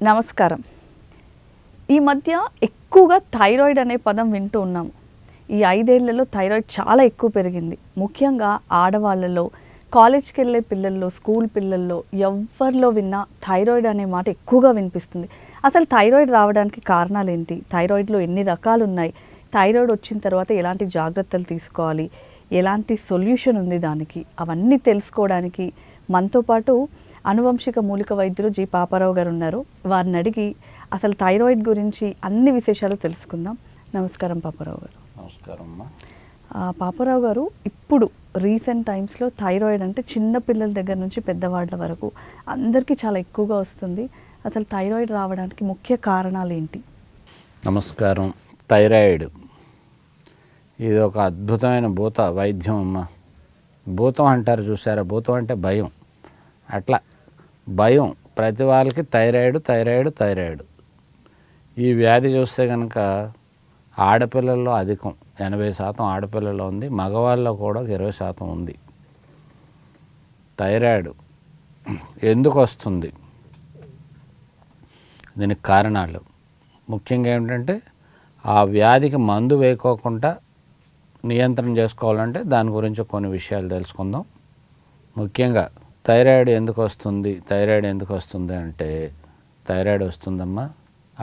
నమస్కారం. ఈ మధ్య ఎక్కువగా థైరాయిడ్ అనే పదం వింటూ ఉన్నాము. ఈ 5 ఏళ్లలో థైరాయిడ్ చాలా ఎక్కువ పెరిగింది. ముఖ్యంగా ఆడవాళ్ళలో, కాలేజ్కి వెళ్ళే పిల్లల్లో, స్కూల్ పిల్లల్లో ఎవరిలో విన్నా థైరాయిడ్ అనే మాట ఎక్కువగా వినిపిస్తుంది. అసలు థైరాయిడ్ రావడానికి కారణాలు ఏంటి? థైరాయిడ్లో ఎన్ని రకాలు ఉన్నాయి? థైరాయిడ్ వచ్చిన తర్వాత ఎలాంటి జాగ్రత్తలు తీసుకోవాలి? ఎలాంటి సొల్యూషన్ ఉంది దానికి? అవన్నీ తెలుసుకోవడానికి మనతో పాటు అనువంశిక మూలిక వైద్యులు జి పాపారావు గారు ఉన్నారు. వారిని అడిగి అసలు థైరాయిడ్ గురించి అన్ని విశేషాలు తెలుసుకుందాం. నమస్కారం పాపారావు గారు. నమస్కారం అమ్మా. పాపారావు గారు, ఇప్పుడు రీసెంట్ టైమ్స్లో థైరాయిడ్ అంటే చిన్న పిల్లల దగ్గర నుంచి పెద్దవాళ్ళ వరకు అందరికీ చాలా ఎక్కువగా వస్తుంది. అసలు థైరాయిడ్ రావడానికి ముఖ్య కారణాలు ఏంటి? నమస్కారం. థైరాయిడ్ ఇది ఒక అద్భుతమైన భూత వైద్యం అమ్మా. భూతం అంటారు చూసారా, భూతం అంటే భయం. అట్లా భయం ప్రతి వాళ్ళకి థైరాయిడ్. ఈ వ్యాధి చూస్తే కనుక ఆడపిల్లల్లో అధికం, 80% ఆడపిల్లల్లో ఉంది, మగవాళ్ళలో కూడా 20% ఉంది. థైరాయిడ్ ఎందుకు వస్తుంది? దీనికి కారణాలు ముఖ్యంగా ఏమిటంటే, ఆ వ్యాధికి మందు వేయకోకుండా నియంత్రణ చేసుకోవాలంటే దాని గురించి కొన్ని విషయాలు తెలుసుకుందాం. ముఖ్యంగా థైరాయిడ్ ఎందుకు వస్తుంది అంటే, థైరాయిడ్ వస్తుందమ్మా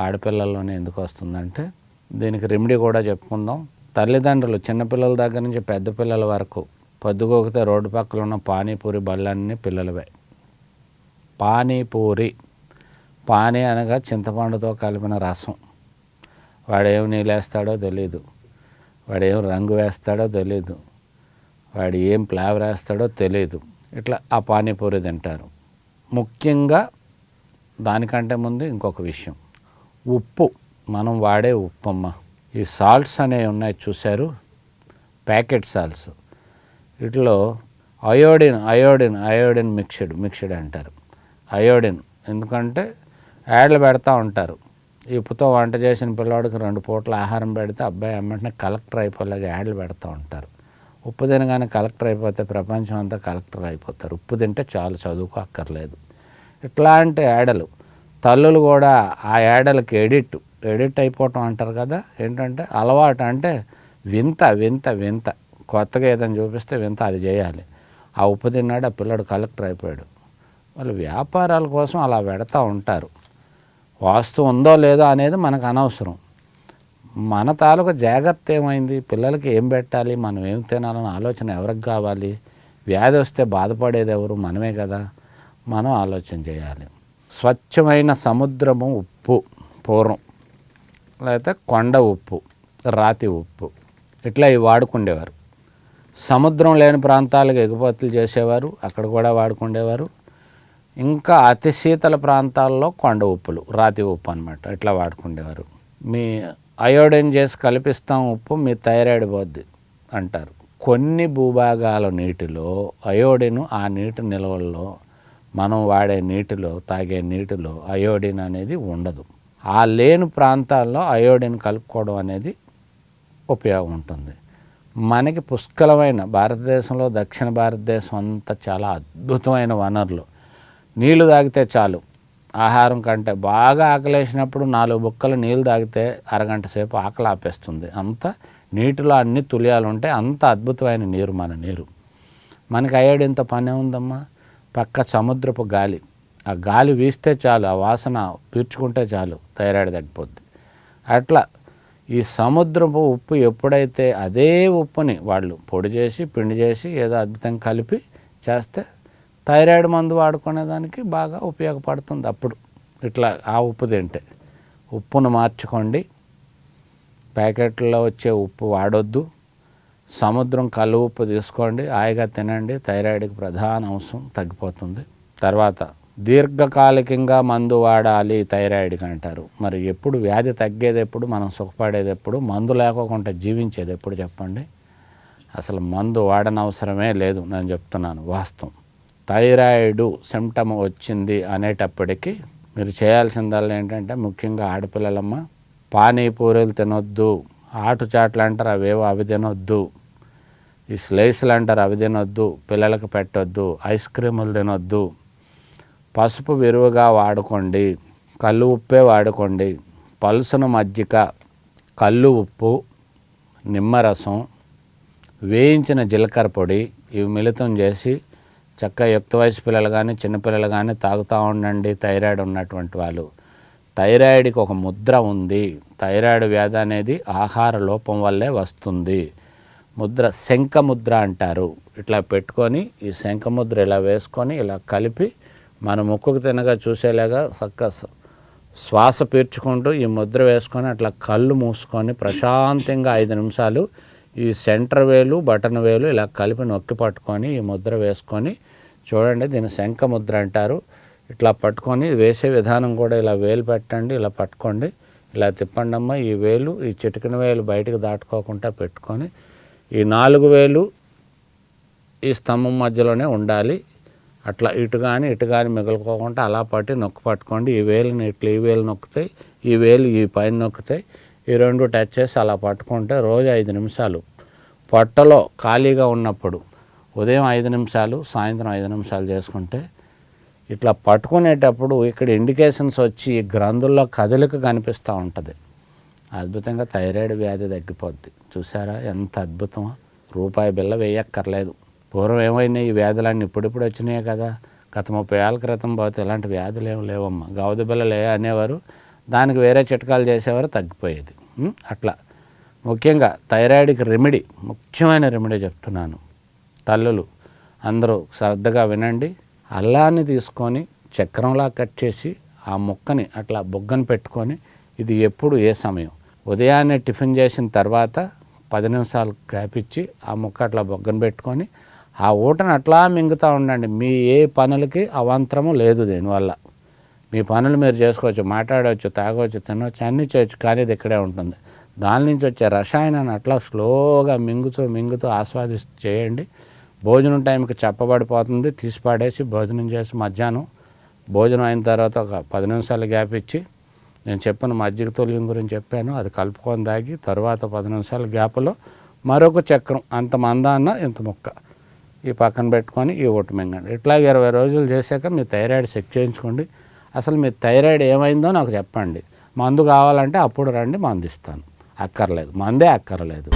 ఆడపిల్లల్లోనే. ఎందుకు వస్తుందంటే దీనికి రెమెడీ కూడా చెప్పుకుందాం. తల్లిదండ్రులు చిన్నపిల్లల దగ్గర నుంచి పెద్ద పిల్లల వరకు పొద్దుగోకితే రోడ్డు పక్కన ఉన్న పానీపూరి బళ్ళన్నీ పిల్లలవే. పానీ అనగా చింతపండుతో కలిపిన రసం. వాడేం నీళ్ళేస్తాడో తెలీదు, వాడేం రంగు వేస్తాడో తెలీదు, వాడు ఏం ఫ్లేవర్ వేస్తాడో తెలీదు. ఇట్లా ఆ పానీపూరి తింటారు. ముఖ్యంగా దానికంటే ముందు ఇంకొక విషయం, ఉప్పు. మనం వాడే ఉప్పు అమ్మ. ఈ సాల్ట్స్ అనేవి ఉన్నాయి చూశారు, ప్యాకెట్ సాల్ట్స్. వీటిలో అయోడిన్ మిక్స్డ్ అంటారు. అయోడిన్ ఎందుకంటే యాడ్లు పెడతా ఉంటారు. ఈ ఉప్పుతో వంట చేసిన పిల్లవాడికి 2 పూట్ల ఆహారం పెడితే అబ్బాయి అమ్మంటే కలెక్టర్ అయిపోలేగా యాడ్లు పెడతా ఉంటారు. ఉప్పు తినగానే కలెక్టర్ అయిపోతే ప్రపంచం అంతా కలెక్టర్ అయిపోతారు. ఉప్పు తింటే చాలు, చదువుకో అక్కర్లేదు. ఇట్లాంటి యాడలు తల్లులు కూడా ఆ యాడలకి ఎడిట్ అయిపోవటం అంటారు కదా. ఏంటంటే అలవాటు, అంటే వింత కొత్తగా ఏదైనా చూపిస్తే వింత అది చేయాలి. ఆ ఉప్పు తిన్నాడు, ఆ పిల్లడు కలెక్టర్ అయిపోయాడు. వాళ్ళు వ్యాపారాల కోసం అలా పెడతా ఉంటారు. వాస్తు ఉందో లేదో అనేది మనకు అనవసరం. మన తాలూకా జాగ్రత్త ఏమైంది? పిల్లలకి ఏం పెట్టాలి, మనం ఏం తినాలన్న ఆలోచన ఎవరికి కావాలి? వ్యాధి వస్తే బాధపడేది ఎవరు? మనమే కదా. మనం ఆలోచన చేయాలి. స్వచ్ఛమైన సముద్రము ఉప్పు పూర్వం, లేకపోతే కొండ ఉప్పు, రాతి ఉప్పు, ఇట్లా ఇవి వాడుకుండేవారు. సముద్రం లేని ప్రాంతాలకు ఎగుమతులు చేసేవారు, అక్కడ కూడా వాడుకుండేవారు. ఇంకా అతి శీతల ప్రాంతాల్లో కొండ ఉప్పులు, రాతి ఉప్పు అనమాట, ఇట్లా వాడుకుండేవారు. మీ అయోడిన్ చేసి కల్పిస్తాం ఉప్పు, మీ థైరాయిడ్ పోద్ది అంటారు. కొన్ని భూభాగాల నీటిలో అయోడిన్, ఆ నీటి నిల్వల్లో మనం వాడే నీటిలో, తాగే నీటిలో అయోడిన్ అనేది ఉండదు. ఆ లేని ప్రాంతాల్లో అయోడిన్ కలుపుకోవడం అనేది ఉపయోగం ఉంటుంది. మనకి పుష్కలమైన భారతదేశంలో, దక్షిణ భారతదేశం అంతా చాలా అద్భుతమైన వనరులు. నీళ్లు తాగితే చాలు, ఆహారం కంటే బాగా ఆకలేసినప్పుడు 4 బుక్కలు నీళ్ళు తాగితే అరగంట సేపు ఆకలి ఆపేస్తుంది. అంత నీటిలో అన్ని తులియాలు ఉంటాయి. అంత అద్భుతమైన నీరు మన నీరు. మనకి అయోడిన్తో పనే ఉందమ్మా. పక్క సముద్రపు గాలి, ఆ గాలి వీస్తే చాలు, ఆ వాసన పీల్చుకుంటే చాలు, థైరాయిడ్ తగ్గిపోద్ది. అట్లా ఈ సముద్రపు ఉప్పు ఎప్పుడైతే అదే ఉప్పుని వాళ్ళు పొడి చేసి, పిండి చేసి ఏదో అద్భుతంగా కలిపి చేస్తే థైరాయిడ్ మందు వాడుకునేదానికి బాగా ఉపయోగపడుతుంది. అప్పుడు ఇట్లా ఆ ఉప్పు తింటే ఉప్పును మార్చుకోండి. ప్యాకెట్లో వచ్చే ఉప్పు వాడొద్దు. సముద్రం కల్లు ఉప్పు తీసుకోండి, హాయిగా తినండి. థైరాయిడ్కి ప్రధాన అంశం తగ్గిపోతుంది. తర్వాత దీర్ఘకాలికంగా మందు వాడాలి థైరాయిడ్కి అంటారు. మరి ఎప్పుడు వ్యాధి తగ్గేది ఎప్పుడు, మనం సుఖపడేది ఎప్పుడు, మందు లేకోకుండా జీవించేది ఎప్పుడు చెప్పండి? అసలు మందు వాడనవసరమే లేదు, నేను చెప్తున్నాను వాస్తవం. థైరాయిడ్ సిమ్టమ్ వచ్చింది అనేటప్పటికీ మీరు చేయాల్సిందల్లా ఏంటంటే, ముఖ్యంగా ఆడపిల్లలమ్మ, పానీపూరీలు తినొద్దు, ఆటుచాట్లు అంటారు అవేవో అవి తినొద్దు, ఈ స్లైస్లు అంటారు అవి తినొద్దు, పిల్లలకు పెట్టొద్దు, ఐస్ క్రీములు తినొద్దు, పసుపు విరువుగా వాడుకోండి, కళ్ళు ఉప్పే వాడుకోండి. పలుసన మజ్జిగ, కళ్ళు ఉప్పు, నిమ్మరసం, వేయించిన జీలకర్ర పొడి ఇవి మిళితం చేసి చక్కగా యుక్త వయసు పిల్లలు కానీ చిన్నపిల్లలు కానీ తాగుతూ ఉండండి. థైరాయిడ్ ఉన్నటువంటి వాళ్ళు. థైరాయిడ్కి ఒక ముద్ర ఉంది. థైరాయిడ్ వ్యాధి అనేది ఆహార లోపం వల్లే వస్తుంది. ముద్ర శంఖ ముద్ర అంటారు. ఇట్లా పెట్టుకొని ఈ శంఖ ముద్ర ఇలా వేసుకొని ఇలా కలిపి మన ముక్కుకు తినగా చూసేలాగా చక్కగా శ్వాస పీల్చుకుంటూ ఈ ముద్ర వేసుకొని అట్లా కళ్ళు మూసుకొని ప్రశాంతంగా 5 నిమిషాలు ఈ సెంటర్ వేలు బటన్ వేలు ఇలా కలిపి నొక్కి పట్టుకొని ఈ ముద్ర వేసుకొని చూడండి. దీన్ని శంఖ ముద్ర అంటారు. ఇట్లా పట్టుకొని వేసే విధానం కూడా ఇలా వేలు పెట్టండి, ఇలా పట్టుకోండి, ఇలా తిప్పండి అమ్మ. ఈ వేలు ఈ చిటికిన వేలు బయటకు దాటుకోకుండా పెట్టుకొని ఈ 4 వేలు ఈ స్తంభం మధ్యలోనే ఉండాలి. అట్లా ఇటు కానీ మిగులుకోకుండా అలా పట్టి నొక్కి పట్టుకోండి. ఈ వేలుని ఇట్లా ఈ వేలు నొక్కుతాయి, ఈ వేలు ఈ పైన నొక్కుతాయి. ఈ 2 టచ్ చేసి అలా పట్టుకుంటే రోజు 5 నిమిషాలు పొట్టలో ఖాళీగా ఉన్నప్పుడు ఉదయం 5 నిమిషాలు సాయంత్రం 5 నిమిషాలు చేసుకుంటే ఇట్లా పట్టుకునేటప్పుడు ఇక్కడ ఇండికేషన్స్ వచ్చి గ్రంథుల్లో కదలిక కనిపిస్తూ ఉంటుంది. అద్భుతంగా థైరాయిడ్ వ్యాధి తగ్గిపోద్ది. చూసారా ఎంత అద్భుతమో. రూపాయి బిల్ల వేయక్కర్లేదు. పూర్వం ఏమైనా ఈ వ్యాధులన్నీ ఇప్పుడిప్పుడు వచ్చినాయి కదా. గత 30 ఏళ్ళ క్రితం పోతే ఇలాంటి వ్యాధులు ఏమి లేవమ్మా. గౌదు బిల్లలే అనేవారు, దానికి వేరే చిట్కాలు చేసేవారు, తగ్గిపోయేది. అట్లా ముఖ్యంగా థైరాయిడ్కి రెమెడీ, ముఖ్యమైన రెమెడీ చెప్తున్నాను. తల్లులు అందరూ శ్రద్ధగా వినండి. అల్లాన్ని తీసుకొని చక్రంలా కట్ చేసి ఆ ముక్కని అట్లా బొగ్గను పెట్టుకొని ఇది ఎప్పుడు ఏ సమయం ఉదయాన్నే టిఫిన్ చేసిన తర్వాత 10 నిమిషాలు గ్యాప్ ఇచ్చి ఆ ముక్క అట్లా బొగ్గను పెట్టుకొని ఆ ఊటను అట్లా మింగుతూ ఉండండి. మీ ఏ పనులకి అవాంతరము లేదు. దీనివల్ల మీ పనులు మీరు చేసుకోవచ్చు, మాట్లాడవచ్చు, తాగవచ్చు, తినవచ్చు, అన్నీ చేయొచ్చు. కానీ ఇది ఇక్కడే ఉంటుంది. దాని నుంచి వచ్చే రసాయనాన్ని అట్లా స్లోగా మింగుతూ ఆస్వాదిస్తూ చేయండి. భోజనం టైంకి చెప్పబడిపోతుంది. తీసి పాడేసి భోజనం చేసి మధ్యాహ్నం భోజనం అయిన తర్వాత ఒక 10 నిమిషాలు గ్యాప్ ఇచ్చి నేను చెప్పిన మజ్జిగ తొలియం గురించి చెప్పాను, అది కలుపుకొని తాగి తర్వాత 10 నిమిషాల గ్యాప్లో మరొక చక్రం అంత మందాన్న ఇంత ముక్క ఈ పక్కన పెట్టుకొని ఈ ఓటు మింగండి. ఇట్లాగే 20 రోజులు చేశాక మీ థైరాయిడ్ చెక్ చేయించుకోండి. అసలు మీ థైరాయిడ్ ఏమైందో నాకు చెప్పండి. మందు కావాలంటే అప్పుడు రండి, మందు ఇస్తాను. అక్కర్లేదు, మందే అక్కర్లేదు.